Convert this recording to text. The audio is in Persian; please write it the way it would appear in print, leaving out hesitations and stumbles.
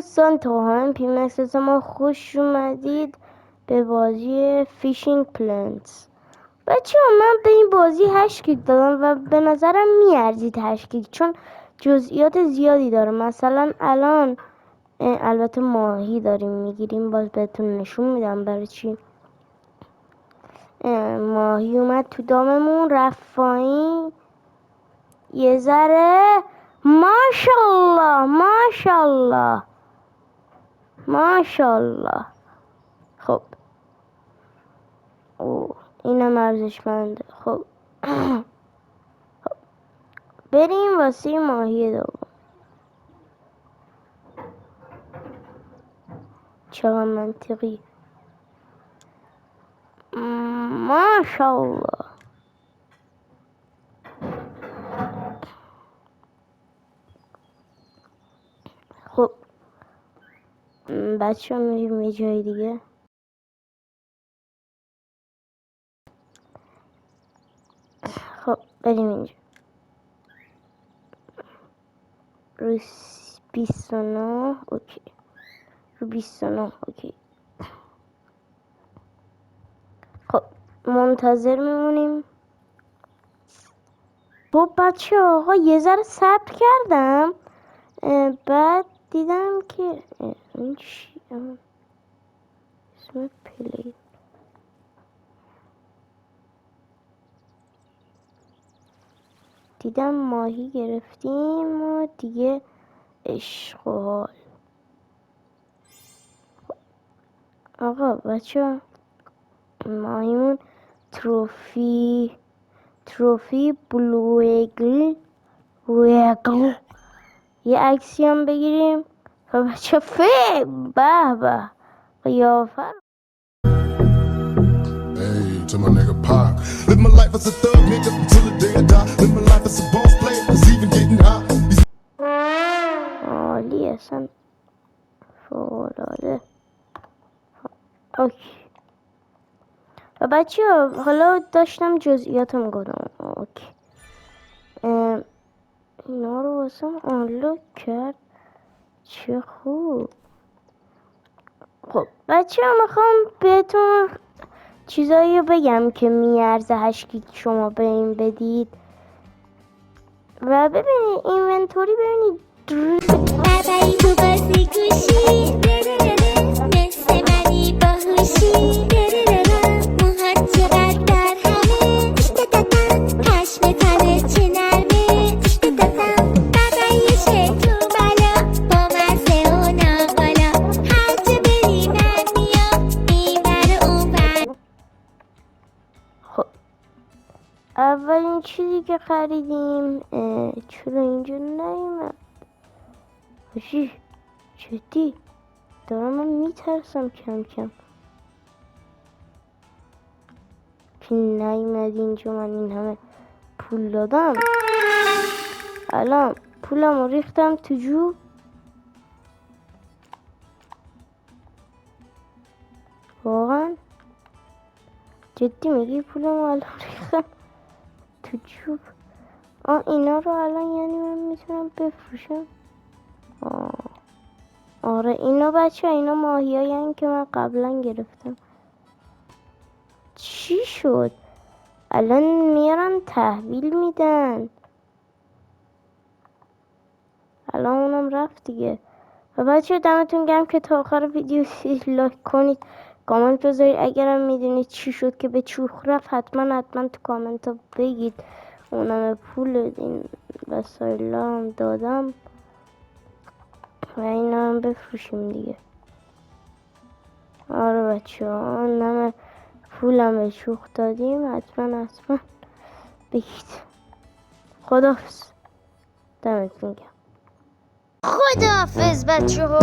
دوستان، تا هم پیمکس ما خوش اومدید به بازی فیشینگ پلنتس. بچه من به این بازی 8 گیگ دادم و به نظرم میارزید 8 گیگ، چون جزئیات زیادی داره. مثلا الان البته ماهی داریم میگیریم، باز بهتون نشون میدم برای چی. ماهی اومد تو داممون، رفت پایین یه ذره. ماشاءالله ماشاءالله ماشاءالله. خب او اینم ارزشمنده. خب بریم واسه ماهی دوم. چقدر منطقی. ماشاءالله. خب بچه ها میریم یه جای دیگه. خب بریم اینجا. رو 29 اوکی. رو 29 اوکی. خب منتظر میمونیم. خب بچه آقا یه ذره صبر کردم، بعد دیدم که این چی اسم پلی. دیدم ماهی گرفتیم و دیگه عشق و حال. آقا بچه ماهیمون تروفی بلوگل رویگل. یه عکسی هم بگیریم. و بچه به به قیافه. To my nigga Pac. Live my life as a thug nigga until the day I die. Live my life as a boss player, it's even getting hot. عالی اصلا فولاده. اوکی. و بچه حالا داشتم جزئیاتم گفتم. اوکی. اینا رو واسم آنلوک کرد، چه خوب. خب بچه میخوام بهتون چیزایی رو بگم که میارزه 8 گیگ شما به این بدید. و ببینید اینونتوری، ببینید بابایی تو بازی گوشی مثل منی باهوشی موهات چقدر در همه پشم تنه چه نرمه بابایی تو بالا با مزه و ناقالا هر جا بری من میام این بر اون بر. خب اولین چیزی که خریدیم چرا اینجا نیومد؟ باشی جدی دارم من میترسم کم کم که نیومد اینجا. من این همه پول دادم، الان پولم رو ریختم تو جوب. واقعا جدی میگی پولم رو الان ریختم تو جوب؟ اینا رو الان یعنی من میتونم بفروشم؟ آره اینا بچه اینا ماهی هایی که من قبلا گرفتم. چی شد؟ الان میارن تحویل میدن. الان اونم رفت دیگه. و بچه دمتون گرم که تا آخر ویدیو لایک کنید، کامنت بذارید. اگرم میدونید چی شد که به چوخ رفت حتما تو کامنت ها بگید. اونم پول این وسایل هم دادم و اینا هم بفروشیم دیگه. آره بچه ها نمه پولم به چوخ دادیم، حتما بگید. خداحافظ، دمتون گرم. خداحافظ بچه ها.